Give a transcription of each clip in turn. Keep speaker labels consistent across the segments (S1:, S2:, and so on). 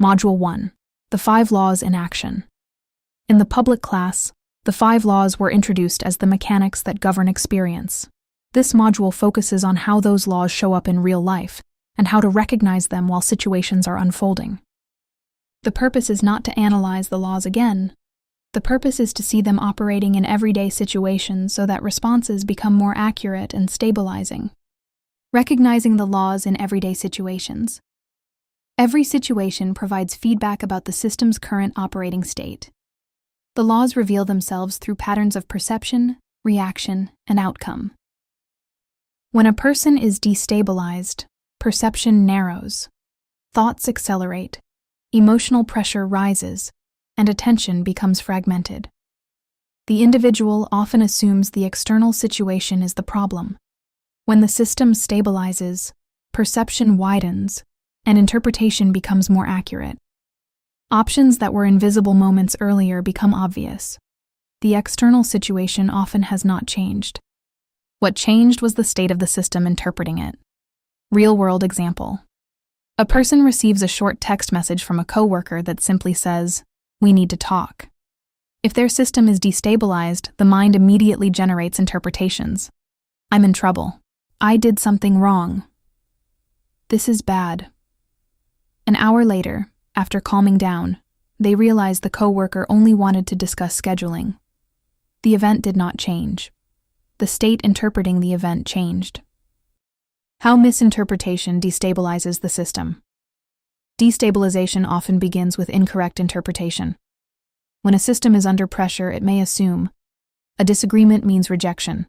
S1: Module 1. The 5 Laws in Action. In the public class, the 5 laws were introduced as the mechanics that govern experience. This module focuses on how those laws show up in real life and how to recognize them while situations are unfolding. The purpose is not to analyze the laws again. The purpose is to see them operating in everyday situations so that responses become more accurate and stabilizing. Recognizing the laws in everyday situations. Every situation provides feedback about the system's current operating state. The laws reveal themselves through patterns of perception, reaction, and outcome. When a person is destabilized, perception narrows, thoughts accelerate, emotional pressure rises, and attention becomes fragmented. The individual often assumes the external situation is the problem. When the system stabilizes, perception widens, and interpretation becomes more accurate. Options that were invisible moments earlier become obvious. The external situation often has not changed. What changed was the state of the system interpreting it. Real-world example. A person receives a short text message from a coworker that simply says, "We need to talk." If their system is destabilized, the mind immediately generates interpretations. "I'm in trouble. I did something wrong. This is bad." An hour later, after calming down, they realize the coworker only wanted to discuss scheduling. The event did not change. The state interpreting the event changed. How misinterpretation destabilizes the system. Destabilization often begins with incorrect interpretation. When a system is under pressure, it may assume a disagreement means rejection,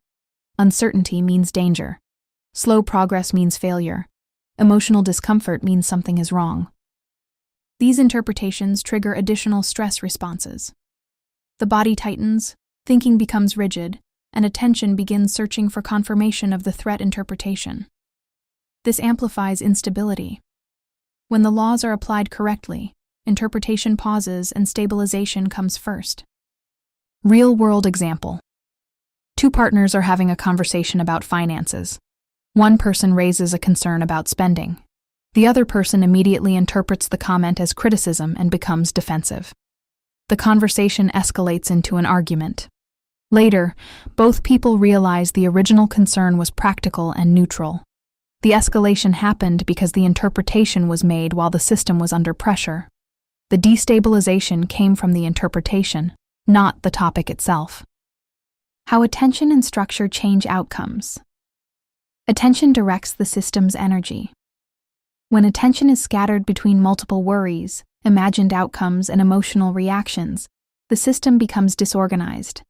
S1: uncertainty means danger, slow progress means failure, emotional discomfort means something is wrong. These interpretations trigger additional stress responses. The body tightens, thinking becomes rigid, and attention begins searching for confirmation of the threat interpretation. This amplifies instability. When the laws are applied correctly, interpretation pauses and stabilization comes first. Real-world example. 2 partners are having a conversation about finances. One person raises a concern about spending. The other person immediately interprets the comment as criticism and becomes defensive. The conversation escalates into an argument. Later, both people realize the original concern was practical and neutral. The escalation happened because the interpretation was made while the system was under pressure. The destabilization came from the interpretation, not the topic itself. How attention and structure change outcomes. Attention directs the system's energy. When attention is scattered between multiple worries, imagined outcomes, and emotional reactions, the system becomes disorganized.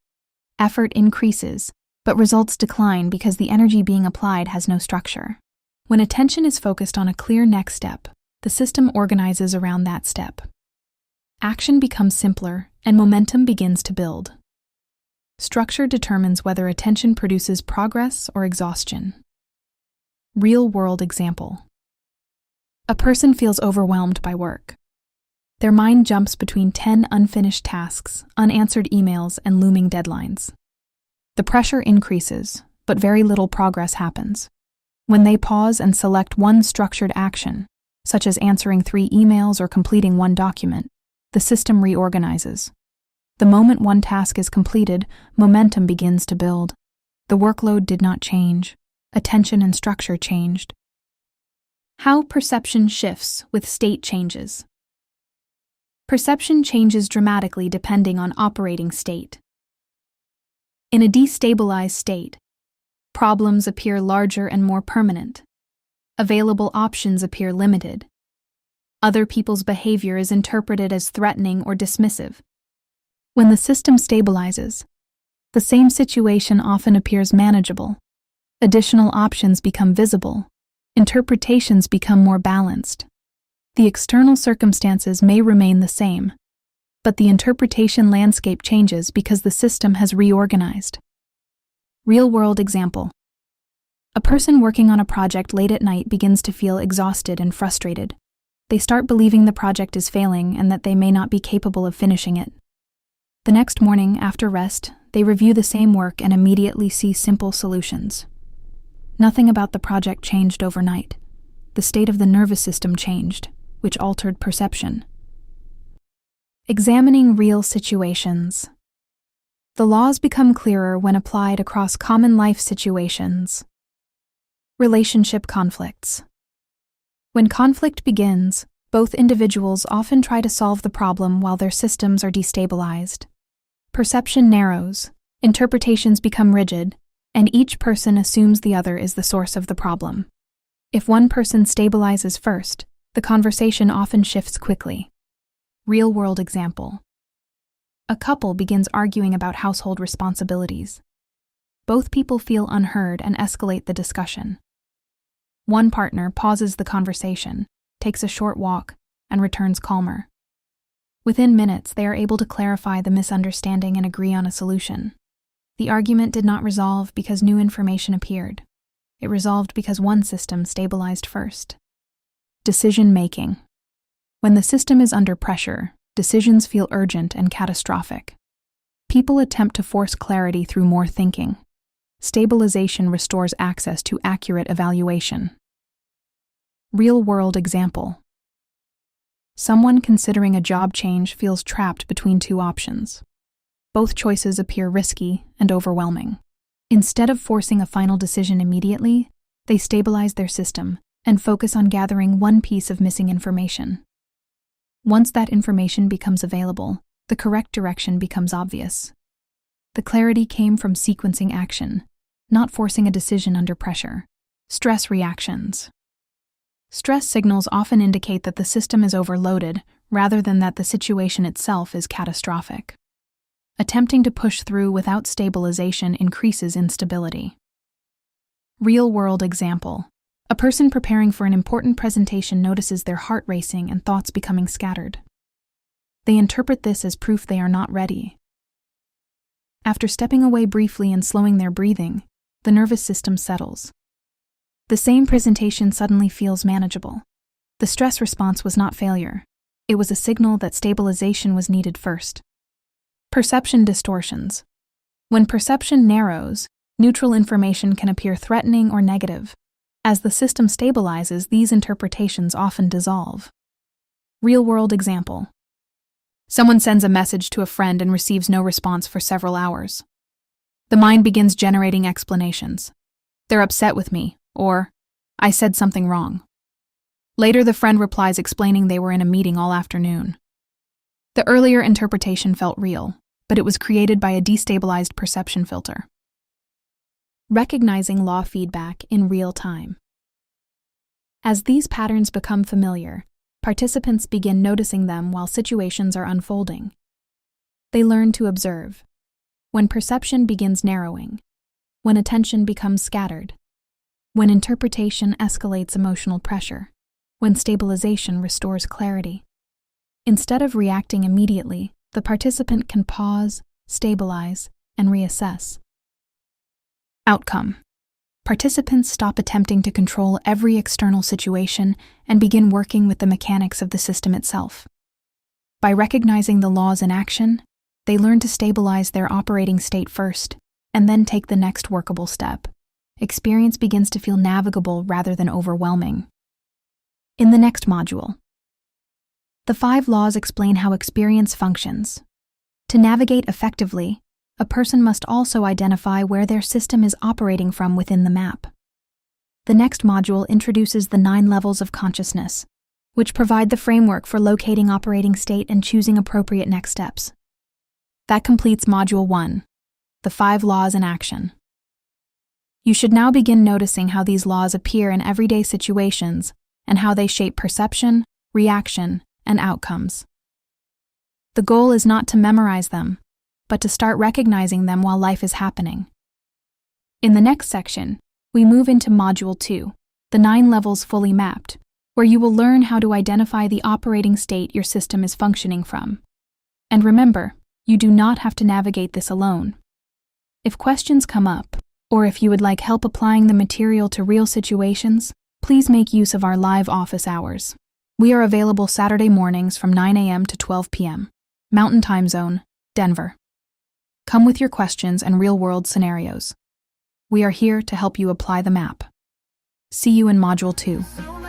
S1: Effort increases, but results decline because the energy being applied has no structure. When attention is focused on a clear next step, the system organizes around that step. Action becomes simpler, and momentum begins to build. Structure determines whether attention produces progress or exhaustion. Real-world example. A person feels overwhelmed by work. Their mind jumps between 10 unfinished tasks, unanswered emails, and looming deadlines. The pressure increases, but very little progress happens. When they pause and select one structured action, such as answering 3 emails or completing 1 document, the system reorganizes. The moment one task is completed, momentum begins to build. The workload did not change. Attention and structure changed. How perception shifts with state changes. Perception changes dramatically depending on operating state. In a destabilized state, problems appear larger and more permanent. Available options appear limited. Other people's behavior is interpreted as threatening or dismissive. When the system stabilizes, the same situation often appears manageable. Additional options become visible. Interpretations become more balanced. The external circumstances may remain the same, but the interpretation landscape changes because the system has reorganized. Real-world example. A person working on a project late at night begins to feel exhausted and frustrated. They start believing the project is failing and that they may not be capable of finishing it. The next morning, after rest, they review the same work and immediately see simple solutions. Nothing about the project changed overnight. The state of the nervous system changed, which altered perception. Examining real situations. The laws become clearer when applied across common life situations. Relationship conflicts. When conflict begins, both individuals often try to solve the problem while their systems are destabilized. Perception narrows, interpretations become rigid, and each person assumes the other is the source of the problem. If one person stabilizes first, the conversation often shifts quickly. Real-world example. A couple begins arguing about household responsibilities. Both people feel unheard and escalate the discussion. One partner pauses the conversation, takes a short walk, and returns calmer. Within minutes, they are able to clarify the misunderstanding and agree on a solution. The argument did not resolve because new information appeared. It resolved because one system stabilized first. Decision-making. When the system is under pressure, decisions feel urgent and catastrophic. People attempt to force clarity through more thinking. Stabilization restores access to accurate evaluation. Real-world example. Someone considering a job change feels trapped between two options. Both choices appear risky and overwhelming. Instead of forcing a final decision immediately, they stabilize their system and focus on gathering one piece of missing information. Once that information becomes available, the correct direction becomes obvious. The clarity came from sequencing action, not forcing a decision under pressure. Stress reactions. Stress signals often indicate that the system is overloaded rather than that the situation itself is catastrophic. Attempting to push through without stabilization increases instability. Real-world example. A person preparing for an important presentation notices their heart racing and thoughts becoming scattered. They interpret this as proof they are not ready. After stepping away briefly and slowing their breathing, the nervous system settles. The same presentation suddenly feels manageable. The stress response was not failure. It was a signal that stabilization was needed first. Perception distortions. When perception narrows, neutral information can appear threatening or negative. As the system stabilizes, these interpretations often dissolve. Real-world example. Someone sends a message to a friend and receives no response for several hours. The mind begins generating explanations. They're upset with me, or I said something wrong. Later, the friend replies explaining they were in a meeting all afternoon. The earlier interpretation felt real, but it was created by a destabilized perception filter. Recognizing law feedback in real time. As these patterns become familiar, participants begin noticing them while situations are unfolding. They learn to observe. When perception begins narrowing, when attention becomes scattered, when interpretation escalates emotional pressure, when stabilization restores clarity. Instead of reacting immediately, the participant can pause, stabilize, and reassess. Outcome. Participants stop attempting to control every external situation and begin working with the mechanics of the system itself. By recognizing the laws in action, they learn to stabilize their operating state first, and then take the next workable step. Experience begins to feel navigable rather than overwhelming. In the next module, the 5 laws explain how experience functions. To navigate effectively, a person must also identify where their system is operating from within the map. The next module introduces the 9 levels of consciousness, which provide the framework for locating operating state and choosing appropriate next steps. That completes Module 1, the 5 laws in action. You should now begin noticing how these laws appear in everyday situations and how they shape perception, reaction, and outcomes. The goal is not to memorize them, but to start recognizing them while life is happening. In the next section, we move into Module 2, the 9 levels fully mapped, where you will learn how to identify the operating state your system is functioning from. And remember, you do not have to navigate this alone. If questions come up, or if you would like help applying the material to real situations, please make use of our live office hours. We are available Saturday mornings from 9 a.m. to 12 p.m., Mountain Time Zone, Denver. Come with your questions and real-world scenarios. We are here to help you apply the map. See you in Module 2.